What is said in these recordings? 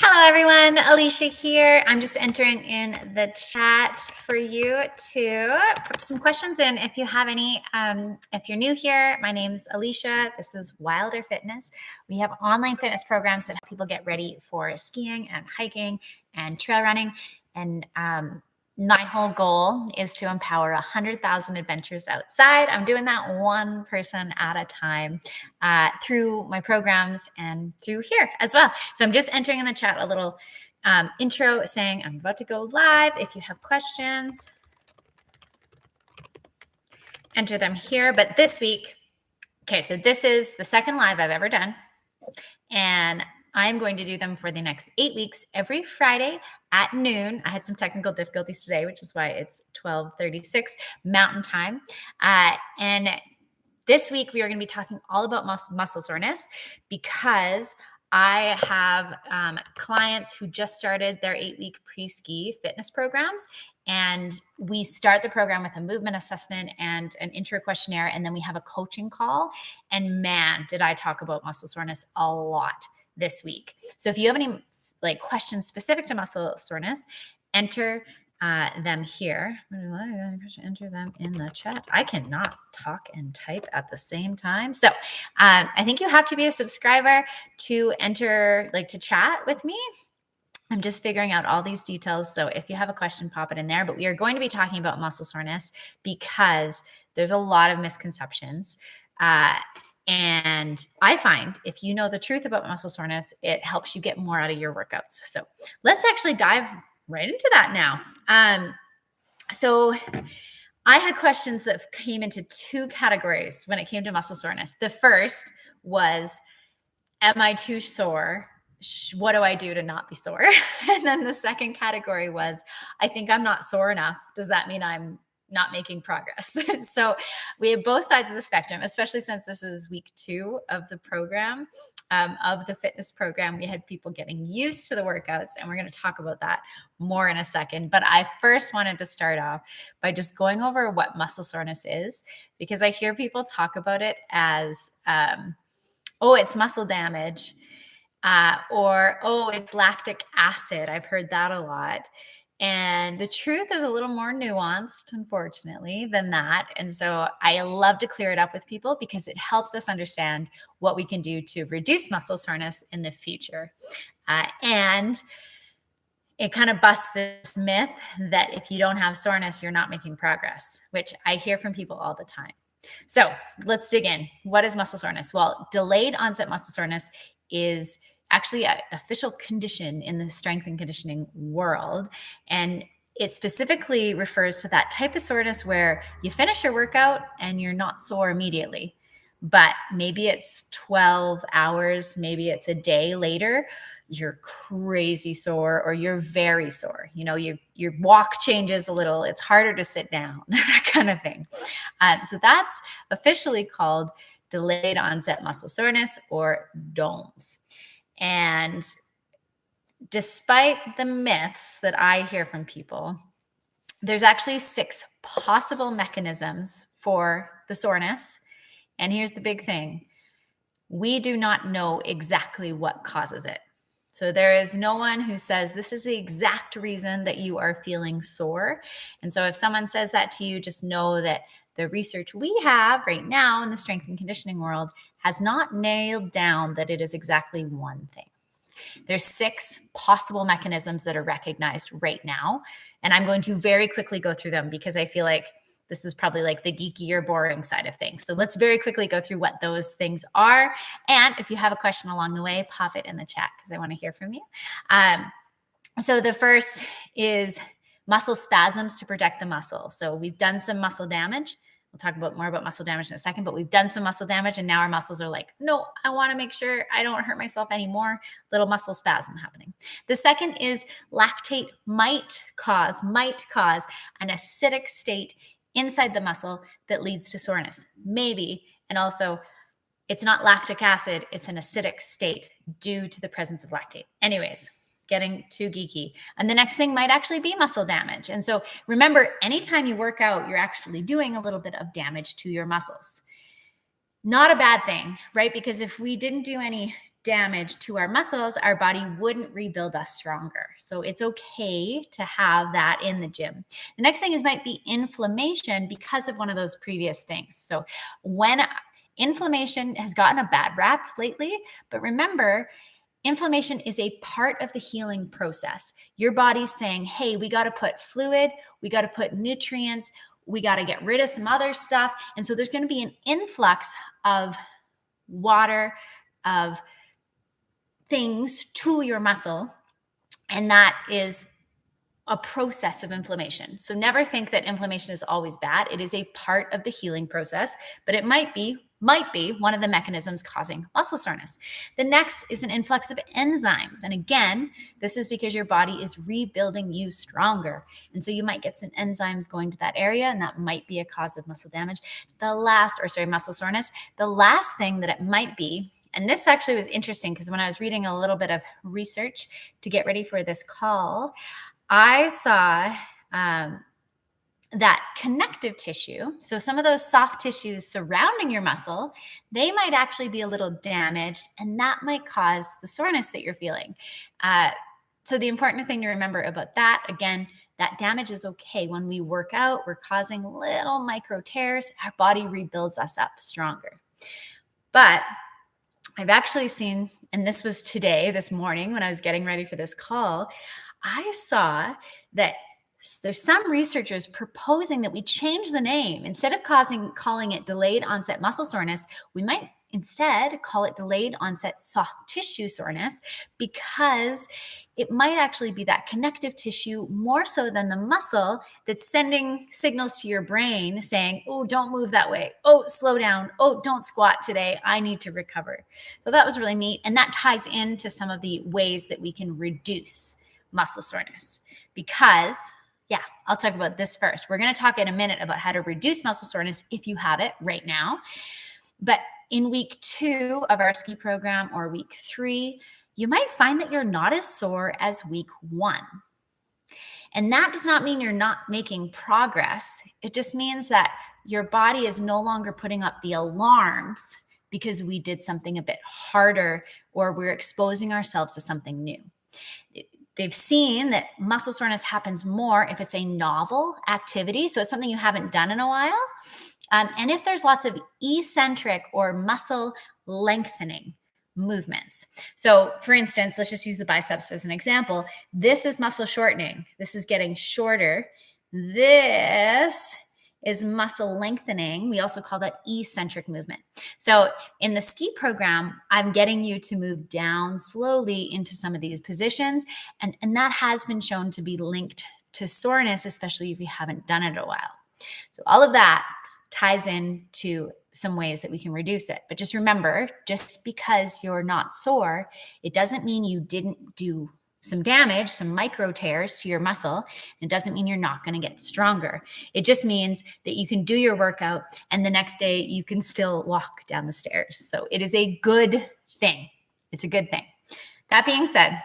Hello, everyone. Alicia here. I'm just entering in the chat for you to put some questions in if you have any. If you're new here, my name's Alicia. This is WILDR Fitness. We have online fitness programs that help people get ready for skiing and hiking and trail running. And my whole goal is to empower 100,000 adventures outside. I'm doing that one person at a time through my programs and through here as well. So I'm just entering in the chat a little intro saying I'm about to go live. If you have questions, enter them here. But this week, okay, so this is the second live I've ever done. And I'm going to do them for the next 8 weeks, every Friday at noon. I had some technical difficulties today, which is why it's 12:36 Mountain Time. And this week, we are going to be talking all about muscle soreness because I have clients who just started their 8-week pre-ski fitness programs. And we start the program with a movement assessment and an intro questionnaire. And then we have a coaching call. And man, did I talk about muscle soreness a lot this week. So if you have any questions specific to muscle soreness, enter them here. Enter them in the chat. I cannot talk and type at the same time. So I think you have to be a subscriber to enter, to chat with me. I'm just figuring out all these details. So if you have a question, pop it in there. But we are going to be talking about muscle soreness because there's a lot of misconceptions. And I find if you know the truth about muscle soreness, it helps you get more out of your workouts. So let's actually dive right into that now. So I had questions that came into two categories when it came to muscle soreness. The first was, am I too sore? What do I do to not be sore? And then the second category was, I think I'm not sore enough. Does that mean I'm not making progress? So we have both sides of the spectrum, especially since this is week 2 of the program, of the fitness program. We had people getting used to the workouts, and we're going to talk about that more in a second. But I first wanted to start off by just going over what muscle soreness is, because I hear people talk about it as, it's muscle damage, or, it's lactic acid. I've heard that a lot. And the truth is a little more nuanced, unfortunately, than that. And so I love to clear it up with people because it helps us understand what we can do to reduce muscle soreness in the future. And it kind of busts this myth that if you don't have soreness, you're not making progress, which I hear from people all the time. So let's dig in. What is muscle soreness? Well, delayed onset muscle soreness is actually an official condition in the strength and conditioning world. And it specifically refers to that type of soreness where you finish your workout and you're not sore immediately, but maybe it's 12 hours, maybe it's a day later, you're crazy sore or you're very sore. Your walk changes a little, it's harder to sit down, that kind of thing. So that's officially called delayed onset muscle soreness, or DOMS. And despite the myths that I hear from people, there's actually 6 possible mechanisms for the soreness. And here's the big thing. We do not know exactly what causes it. So there is no one who says this is the exact reason that you are feeling sore. And so if someone says that to you, just know that the research we have right now in the strength and conditioning world has not nailed down that it is exactly one thing. There's 6 possible mechanisms that are recognized right now. And I'm going to very quickly go through them because I feel like this is probably the geeky or boring side of things. So let's very quickly go through what those things are. And if you have a question along the way, pop it in the chat because I want to hear from you. So the first is muscle spasms to protect the muscle. So we've done some muscle damage. We'll talk more about muscle damage in a second, but we've done some muscle damage and now our muscles are like, no, I want to make sure I don't hurt myself anymore. Little muscle spasm happening. The second is lactate might cause an acidic state inside the muscle that leads to soreness. Maybe. And also it's not lactic acid, it's an acidic state due to the presence of lactate. Anyways, getting too geeky. And the next thing might actually be muscle damage. And so remember, anytime you work out, you're actually doing a little bit of damage to your muscles. Not a bad thing, right? Because if we didn't do any damage to our muscles, our body wouldn't rebuild us stronger. So it's okay to have that in the gym. The next thing might be inflammation because of one of those previous things. So when inflammation has gotten a bad rap lately, but remember, inflammation is a part of the healing process. Your body's saying, hey, we got to put fluid, we got to put nutrients, we got to get rid of some other stuff. And so there's going to be an influx of water, of things to your muscle. And that is a process of inflammation. So never think that inflammation is always bad. It is a part of the healing process, but it might be one of the mechanisms causing muscle soreness. The next is an influx of enzymes. And again, this is because your body is rebuilding you stronger. And so you might get some enzymes going to that area, and that might be a cause of muscle damage. Muscle soreness. The last thing that it might be, and this actually was interesting because when I was reading a little bit of research to get ready for this call, I saw that connective tissue, so some of those soft tissues surrounding your muscle, they might actually be a little damaged, and that might cause the soreness that you're feeling. So the important thing to remember about that, again, that damage is okay. When we work out, we're causing little micro tears. Our body rebuilds us up stronger. But I've actually seen, and this was this morning when I was getting ready for this call, I saw that there's some researchers proposing that we change the name. Instead of calling it delayed onset muscle soreness, we might instead call it delayed onset soft tissue soreness, because it might actually be that connective tissue more so than the muscle that's sending signals to your brain saying, oh, don't move that way. Oh, slow down. Oh, don't squat today. I need to recover. So that was really neat. And that ties into some of the ways that we can reduce muscle soreness, because I'll talk about this first. We're going to talk in a minute about how to reduce muscle soreness if you have it right now. But in week 2 of our ski program or week 3, you might find that you're not as sore as week 1. And that does not mean you're not making progress. It just means that your body is no longer putting up the alarms because we did something a bit harder or we're exposing ourselves to something new. They've seen that muscle soreness happens more if it's a novel activity. So it's something you haven't done in a while. And if there's lots of eccentric or muscle lengthening movements. So for instance, let's just use the biceps as an example. This is muscle shortening. This is getting shorter. This is muscle lengthening. We also call that eccentric movement. So in the ski program, I'm getting you to move down slowly into some of these positions. And that has been shown to be linked to soreness, especially if you haven't done it in a while. So all of that ties into some ways that we can reduce it. But just remember, just because you're not sore, it doesn't mean you didn't do some damage, some micro tears to your muscle. It doesn't mean you're not going to get stronger. It just means that you can do your workout and the next day you can still walk down the stairs. So it is a good thing. It's a good thing. That being said,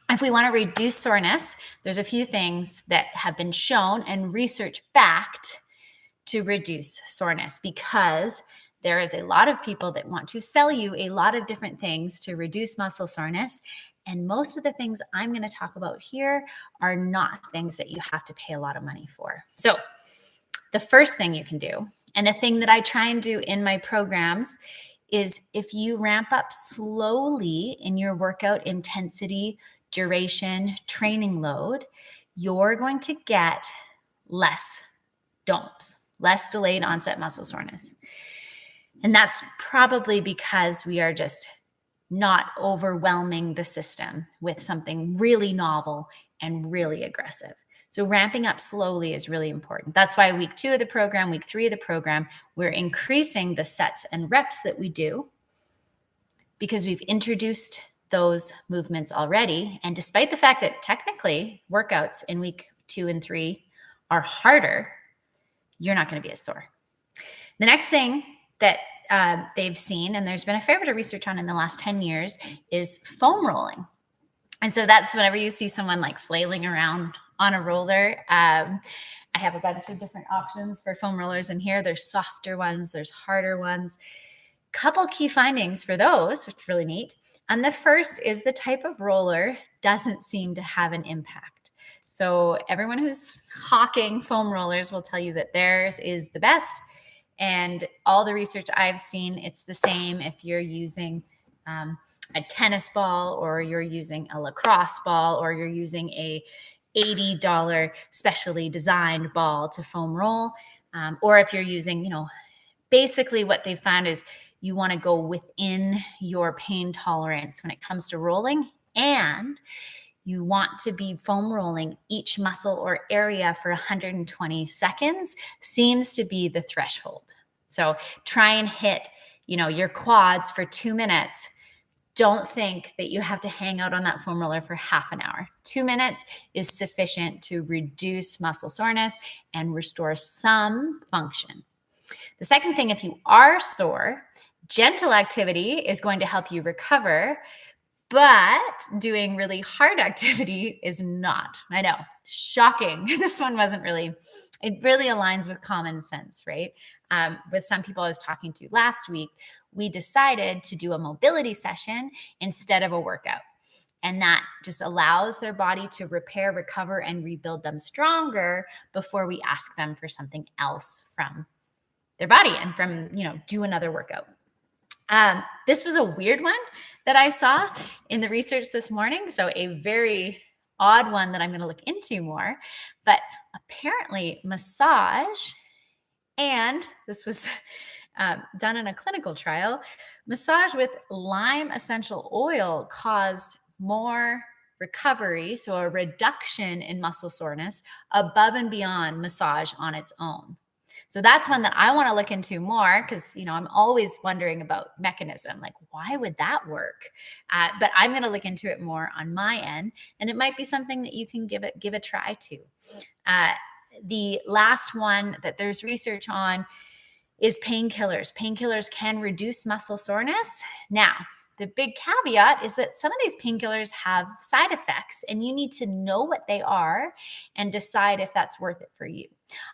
if we want to reduce soreness, there's a few things that have been shown and research backed to reduce soreness, because there is a lot of people that want to sell you a lot of different things to reduce muscle soreness. And most of the things I'm going to talk about here are not things that you have to pay a lot of money for. So the first thing you can do, and the thing that I try and do in my programs, is if you ramp up slowly in your workout intensity, duration, training load, you're going to get less DOMS, less delayed onset muscle soreness. And that's probably because we are just not overwhelming the system with something really novel and really aggressive. So ramping up slowly is really important. That's why week 2 of the program, week 3 of the program, we're increasing the sets and reps that we do, because we've introduced those movements already. And despite the fact that technically workouts in week 2 and 3 are harder, you're not going to be as sore. The next thing that they've seen, and there's been a fair bit of research on in the last 10 years, is foam rolling. And so that's whenever you see someone like flailing around on a roller. I have a bunch of different options for foam rollers in here. There's softer ones, there's harder ones. Couple key findings for those, which is really neat. And the first is the type of roller doesn't seem to have an impact. So everyone who's hawking foam rollers will tell you that theirs is the best. And all the research I've seen, it's the same if you're using a tennis ball, or you're using a lacrosse ball, or you're using a $80 specially designed ball to foam roll, or if you're using, basically what they've found is you want to go within your pain tolerance when it comes to rolling, and you want to be foam rolling each muscle or area for 120 seconds seems to be the threshold. So try and hit, your quads for 2 minutes. Don't think that you have to hang out on that foam roller for half an hour. 2 minutes is sufficient to reduce muscle soreness and restore some function. The second thing, if you are sore, gentle activity is going to help you recover, but doing really hard activity is not. I know, shocking. This one it really aligns with common sense, right? With some people I was talking to last week, we decided to do a mobility session instead of a workout. And that just allows their body to repair, recover, and rebuild them stronger before we ask them for something else from their body and from, do another workout. This was a weird one that I saw in the research this morning. So a very odd one that I'm going to look into more. But apparently massage, and this was done in a clinical trial, massage with lime essential oil caused more recovery, so a reduction in muscle soreness above and beyond massage on its own. So that's one that I want to look into more, because, I'm always wondering about mechanism, like why would that work? But I'm going to look into it more on my end, and it might be something that you can give a try to. The last one that there's research on is painkillers. Painkillers can reduce muscle soreness. Now, the big caveat is that some of these painkillers have side effects, and you need to know what they are and decide if that's worth it for you.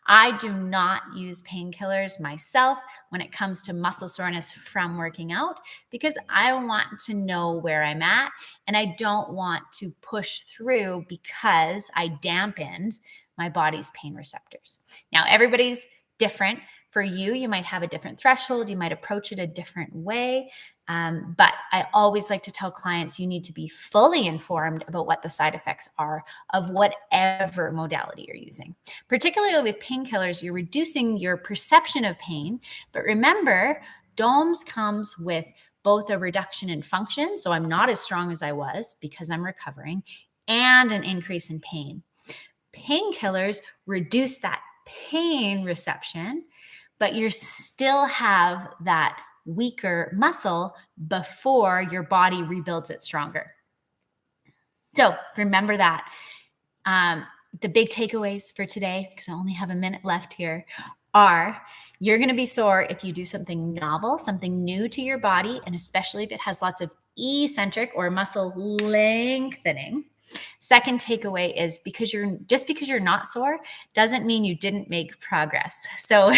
I do not use painkillers myself when it comes to muscle soreness from working out, because I want to know where I'm at, and I don't want to push through because I dampened my body's pain receptors. Now, everybody's different. For you, you might have a different threshold. You might approach it a different way. But I always like to tell clients you need to be fully informed about what the side effects are of whatever modality you're using. Particularly with painkillers, you're reducing your perception of pain. But remember, DOMS comes with both a reduction in function, so I'm not as strong as I was because I'm recovering, and an increase in pain. Painkillers reduce that pain reception, but you still have that weaker muscle before your body rebuilds it stronger. So remember that. The big takeaways for today, because I only have a minute left here, are you're going to be sore if you do something novel, something new to your body, and especially if it has lots of eccentric or muscle lengthening. Second takeaway is because you're not sore doesn't mean you didn't make progress. So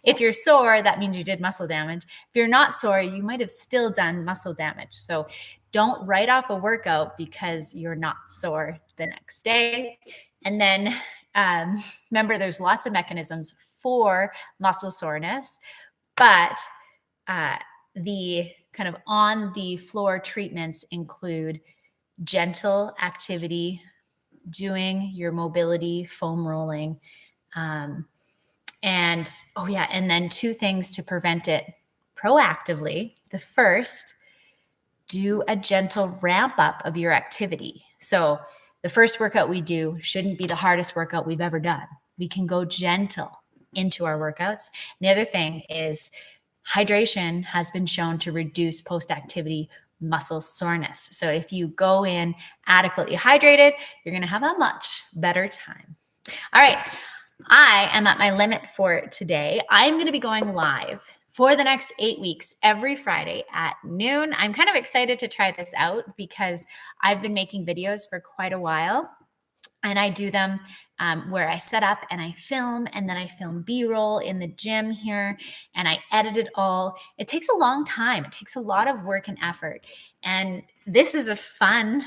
if you're sore, that means you did muscle damage. If you're not sore, you might have still done muscle damage. So don't write off a workout because you're not sore the next day. And then remember, there's lots of mechanisms for muscle soreness, but the kind of on the floor treatments include gentle activity, doing your mobility, foam rolling, and then 2 things to prevent it proactively. The first, do a gentle ramp up of your activity. So the first workout we do shouldn't be the hardest workout we've ever done. We can go gentle into our workouts. And the other thing is hydration has been shown to reduce post-activity muscle soreness. So if you go in adequately hydrated, you're going to have a much better time. All right. I am at my limit for today. I'm going to be going live for the next 8 weeks, every Friday at noon. I'm kind of excited to try this out because I've been making videos for quite a while, and I do them where I set up and I film, and then I film B-roll in the gym here, and I edit it all. It takes a long time. It takes a lot of work and effort. And this is a fun,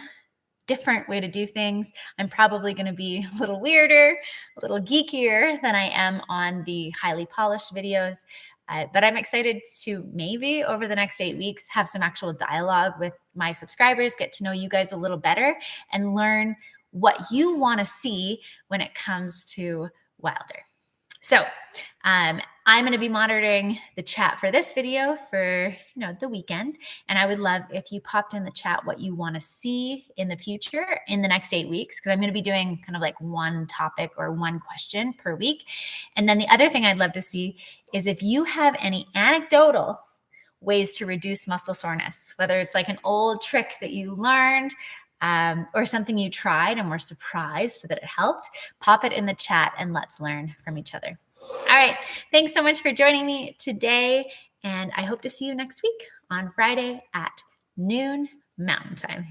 different way to do things. I'm probably going to be a little weirder, a little geekier than I am on the highly polished videos. But I'm excited to maybe over the next 8 weeks have some actual dialogue with my subscribers, get to know you guys a little better, and learn what you want to see when it comes to WILDR. So I'm going to be monitoring the chat for this video for the weekend, and I would love if you popped in the chat what you want to see in the future in the next 8 weeks, because I'm going to be doing kind of like one topic or one question per week. And then the other thing I'd love to see is if you have any anecdotal ways to reduce muscle soreness, whether it's like an old trick that you learned or something you tried and were surprised that it helped, pop it in the chat and let's learn from each other. All right. Thanks so much for joining me today. And I hope to see you next week on Friday at noon Mountain Time.